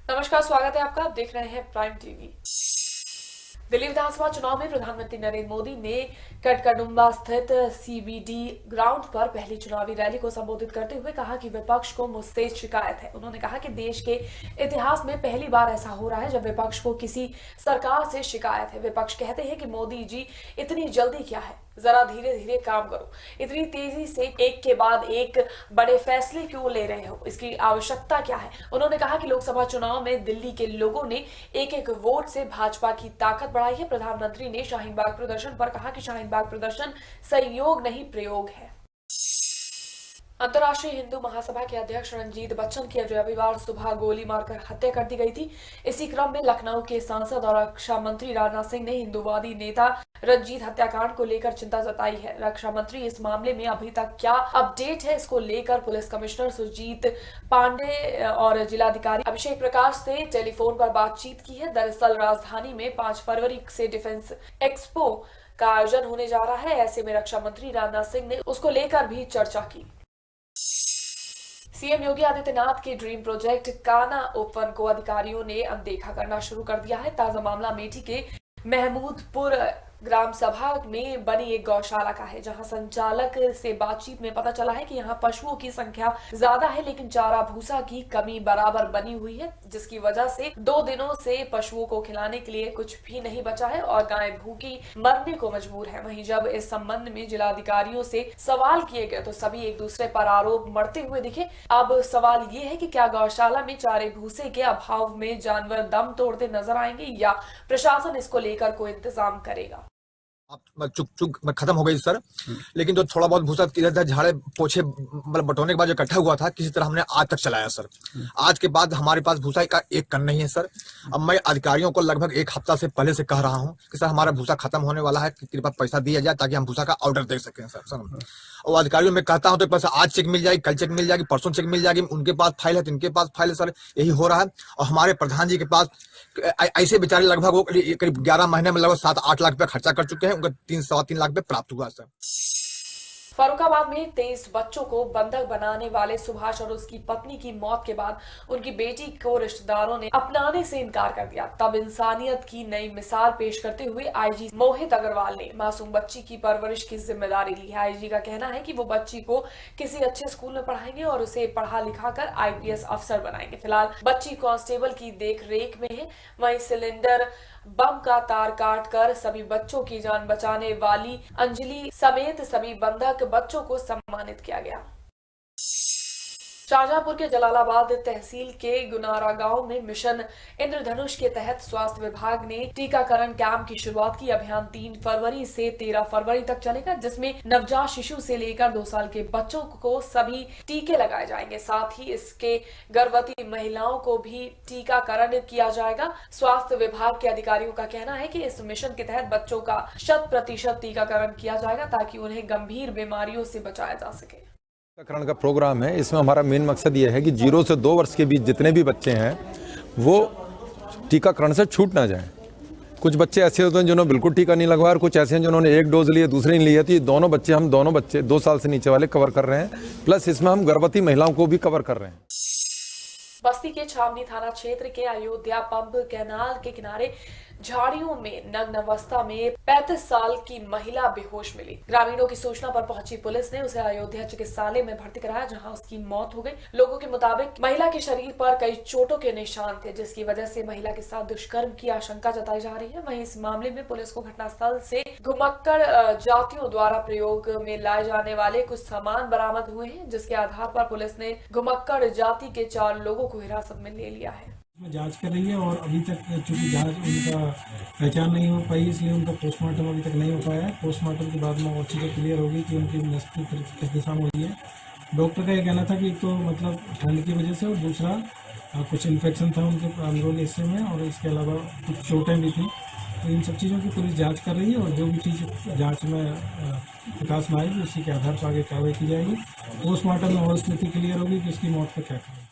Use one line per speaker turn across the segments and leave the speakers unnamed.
नमस्कार, स्वागत है आपका। आप देख रहे हैं प्राइम टीवी। दिल्ली विधानसभा चुनाव में प्रधानमंत्री नरेंद्र मोदी ने कटकड़ुम्बा स्थित सीबीडी ग्राउंड पर पहली चुनावी रैली को संबोधित करते हुए कहा कि विपक्ष को मुझसे शिकायत है। उन्होंने कहा कि देश के इतिहास में पहली बार ऐसा हो रहा है जब विपक्ष को किसी सरकार से शिकायत है। विपक्ष कहते हैं कि मोदी जी इतनी जल्दी क्या है, जरा धीरे धीरे काम करो, इतनी तेजी से एक के बाद एक बड़े फैसले क्यों ले रहे हो, इसकी आवश्यकता क्या है। उन्होंने कहा कि लोकसभा चुनाव में दिल्ली के लोगों ने एक एक वोट से भाजपा की ताकत बढ़ाई है। प्रधानमंत्री ने शाहीन बाग प्रदर्शन पर कहा कि शाहीन बाग प्रदर्शन संयोग नहीं प्रयोग है। अंतर्राष्ट्रीय हिंदू महासभा के अध्यक्ष रंजीत बच्चन की रविवार सुबह गोली मारकर हत्या कर दी गई थी। इसी क्रम में लखनऊ के सांसद और रक्षा मंत्री राजनाथ सिंह ने हिंदूवादी नेता रंजीत हत्याकांड को लेकर चिंता जताई है। रक्षा मंत्री इस मामले में अभी तक क्या अपडेट है, इसको लेकर पुलिस कमिश्नर सुजीत पांडे और जिलाधिकारी अभिषेक प्रकाश से टेलीफोन पर बातचीत की है। दरअसल राजधानी में 5 फरवरी से डिफेंस एक्सपो का आयोजन होने जा रहा है। ऐसे में रक्षा मंत्री राजनाथ सिंह ने उसको लेकर भी चर्चा की। सीएम योगी आदित्यनाथ के ड्रीम प्रोजेक्ट कान्हा ओपन को अधिकारियों ने अनदेखा करना शुरू कर दिया है। ताजा मामला अमेठी के महमूदपुर ग्राम सभा में बनी एक गौशाला का है, जहां संचालक से बातचीत में पता चला है कि यहां पशुओं की संख्या ज्यादा है लेकिन चारा भूसा की कमी बराबर बनी हुई है, जिसकी वजह से 2 दिनों से पशुओं को खिलाने के लिए कुछ भी नहीं बचा है और गाय भूखी मरने को मजबूर है। वहीं जब इस संबंध में जिलाधिकारियों से सवाल किए गए तो सभी एक दूसरे पर आरोप मढ़ते हुए दिखे। अब सवाल ये है कि क्या गौशाला में चारे भूसे के अभाव में जानवर दम तोड़ते नजर आएंगे या प्रशासन इसको लेकर कोई इंतजाम करेगा।
आप चुक खत्म हो गई सर, लेकिन जो थोड़ा बहुत भूसा इधर झाड़े पोछे मतलब बटोरने के बाद जो इकट्ठा हुआ था किसी तरह हमने आज तक चलाया सर। आज के बाद हमारे पास भूसा का एक कण नहीं है सर। अब मैं अधिकारियों को लगभग 1 हफ्ता से पहले से कह रहा हूं कि सर हमारा भूसा खत्म होने वाला है, कृपया पैसा दिया जाए ताकि हम भूसा का ऑर्डर दे सकें सर। और अधिकारियों में कहता हूं तो पैसा आज चेक मिल जाएगी, कल चेक मिल जाएगी, परसों चेक मिल जाएगी। उनके पास फाइल है तो इनके पास फाइल है सर, यही हो रहा है। और हमारे प्रधान जी के पास ऐसे बेचारे लगभग वो करीब 11 महीने में लगभग 7-8 लाख रुपया खर्चा कर चुके हैं, उनका 3-3.25 लाख रुपये प्राप्त हुआ सर।
फर्रुखाबाद में 23 बच्चों को बंधक बनाने वाले सुभाष और उसकी पत्नी की मौत के बाद उनकी बेटी को रिश्तेदारों ने अपनाने से इनकार कर दिया। तब इंसानियत की नई मिसाल पेश करते हुए आईजी मोहित अग्रवाल ने मासूम बच्ची की परवरिश की जिम्मेदारी ली है। आईजी का कहना है कि वो बच्ची को किसी अच्छे स्कूल में पढ़ाएंगे और उसे पढ़ा लिखा कर आईपीएस अफसर बनाएंगे। फिलहाल बच्ची कांस्टेबल की देख रेख में है। वहीं सिलेंडर बम का तार काटकर सभी बच्चों की जान बचाने वाली अंजलि समेत सभी बंधक बच्चों को सम्मानित किया गया। शाहजहांपुर के जलालाबाद तहसील के गुनारा गांव में मिशन इंद्रधनुष के तहत स्वास्थ्य विभाग ने टीकाकरण कैंप की शुरुआत की। अभियान 3 फरवरी से 13 फरवरी तक चलेगा, जिसमें नवजात शिशु से लेकर 2 साल के बच्चों को सभी टीके लगाए जाएंगे। साथ ही इसके गर्भवती महिलाओं को भी टीकाकरण किया जाएगा। स्वास्थ्य विभाग के अधिकारियों का कहना है कि इस मिशन के तहत बच्चों का 100% टीकाकरण किया जाएगा ताकि उन्हें गंभीर बीमारियों से बचाया जा सके।
टीकाकरण का प्रोग्राम है। इसमें हमारा मेन मकसद ये है कि 0 से 2 वर्ष के बीच जितने भी बच्चे हैं वो टीकाकरण से छूट ना जाएं। कुछ बच्चे ऐसे होते हैं जिन्होंने बिल्कुल टीका नहीं लगवाया और कुछ ऐसे हैं जिन्होंने 1 डोज लिए दूसरे नहीं लिए। तो ये दोनों बच्चे 2 साल से नीचे वाले कवर कर रहे हैं, प्लस इसमें हम गर्भवती महिलाओं को भी कवर कर रहे हैं।
बस्ती के छावनी थाना क्षेत्र के अयोध्या पंप कैनाल के किनारे झाड़ियों में नग्न अवस्था में 35 साल की महिला बेहोश मिली। ग्रामीणों की सूचना पर पहुंची पुलिस ने उसे अयोध्या चिकित्सालय में भर्ती कराया, जहां उसकी मौत हो गई। लोगों के मुताबिक महिला के शरीर पर कई चोटों के निशान थे, जिसकी वजह से महिला के साथ दुष्कर्म की आशंका जताई जा रही है। वहीं इस मामले में पुलिस को घटनास्थल से घुमक्कड़ जातियों द्वारा प्रयोग में लाए जाने वाले कुछ सामान बरामद हुए हैं, जिसके आधार पर पुलिस ने घुमक्कड़ जाति के 4 लोगों को हिरासत में ले लिया है।
जांच कर रही है और अभी तक चूंकि जांच उनका पहचान नहीं हो पाई, इसलिए उनका पोस्टमार्टम अभी तक नहीं हो पाया है। पोस्टमार्टम के बाद में और चीज़ें क्लियर होगी कि उनकी नस्ल किस दिशा में हुई है। डॉक्टर का ये कहना था कि एक तो मतलब ठंड की वजह से और दूसरा कुछ इन्फेक्शन था उनके अंदरूनी हिस्से में और इसके अलावा कुछ चोटें भी थी। तो इन सब चीज़ों की पुलिस जाँच कर रही है और जो भी चीज़ जाँच में प्रकाश में आएगी उसी के आधार पर आगे कार्रवाई की जाएगी। पोस्टमार्टम में और स्थिति क्लियर होगी कि उसकी मौत का क्या कारण।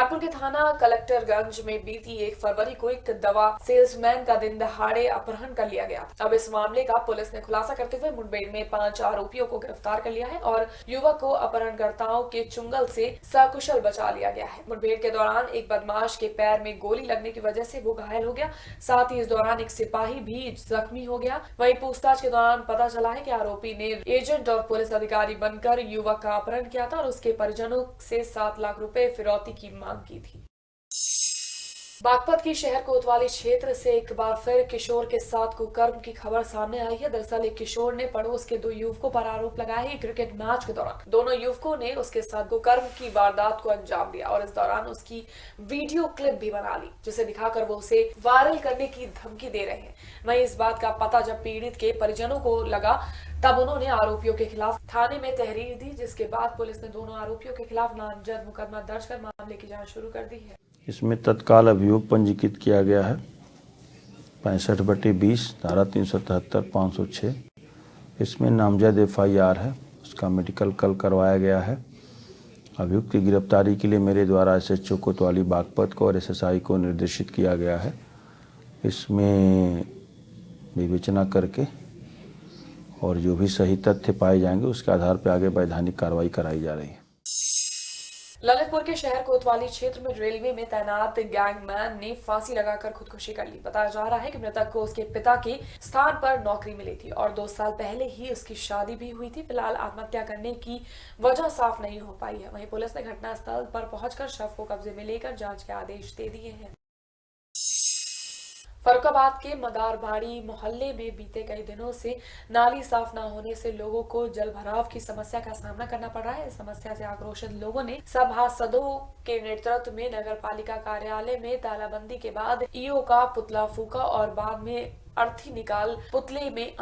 नागपुर के थाना कलेक्टरगंज में बीती 1 फरवरी को एक दवा सेल्समैन का दिन दहाड़े अपहरण कर लिया गया। अब इस मामले का पुलिस ने खुलासा करते हुए मुठभेड़ में 5 आरोपियों को गिरफ्तार कर लिया है और युवक को अपहरणकर्ताओं के चुंगल से सकुशल बचा लिया गया है। मुठभेड़ के दौरान एक बदमाश के पैर में गोली लगने की वजह से वो घायल हो गया। साथ ही इस दौरान एक सिपाही भी जख्मी हो गया। वहीं पूछताछ के दौरान पता चला है कि आरोपी ने एजेंट और पुलिस अधिकारी बनकर युवक का अपहरण किया था और उसके परिजनों से 7 लाख रुपए फिरौती की मांग की थी। बागपत की शहर कोतवाली क्षेत्र से एक बार फिर किशोर के साथ कुकर्म की खबर सामने आई है। दरअसल एक किशोर ने पड़ोस के 2 युवकों पर आरोप लगाया है। क्रिकेट मैच के दौरान दोनों युवकों ने उसके साथ कुकर्म की वारदात को अंजाम दिया और इस दौरान उसकी वीडियो क्लिप भी बना ली, जिसे दिखाकर वो उसे वायरल करने की धमकी दे रहे हैं। वहीं इस बात का पता जब पीड़ित के परिजनों को लगा तब उन्होंने आरोपियों के खिलाफ थाने में तहरीर दी, जिसके बाद पुलिस ने दोनों आरोपियों के खिलाफ नामजद मुकदमा दर्ज कर मामले की जांच शुरू कर दी है।
इसमें तत्काल अभियोग पंजीकृत किया गया है 65/20 धारा 377 506। इसमें नामजद FIR है, उसका मेडिकल कल करवाया गया है। अभियुक्त की गिरफ्तारी के लिए मेरे द्वारा SHO कोतवाली बागपत को और SSI को निर्देशित किया गया है। इसमें विवेचना करके और जो भी सही तथ्य पाए जाएंगे उसके आधार पर आगे वैधानिक कार्रवाई कराई जा रही है।
ललितपुर के शहर कोतवाली क्षेत्र में रेलवे में तैनात गैंगमैन ने फांसी लगाकर खुदकुशी कर ली। बताया जा रहा है कि मृतक को उसके पिता के स्थान पर नौकरी मिली थी और 2 साल पहले ही उसकी शादी भी हुई थी। फिलहाल आत्महत्या करने की वजह साफ नहीं हो पाई है। वहीं पुलिस ने घटनास्थल पर पहुंचकर शव को कब्जे में लेकर जांच के आदेश दे दिए हैं। फरुखाबाद के मदारबाड़ी मोहल्ले में बीते कई दिनों से नाली साफ न होने से लोगों को जल भराव की समस्या का सामना करना पड़ रहा है। इस समस्या से आक्रोशित लोगों ने सभासदों के नेतृत्व में नगर पालिका कार्यालय में तालाबंदी के बाद ईओ का पुतला फूका और बाद में अर्थी निकाल पुतले में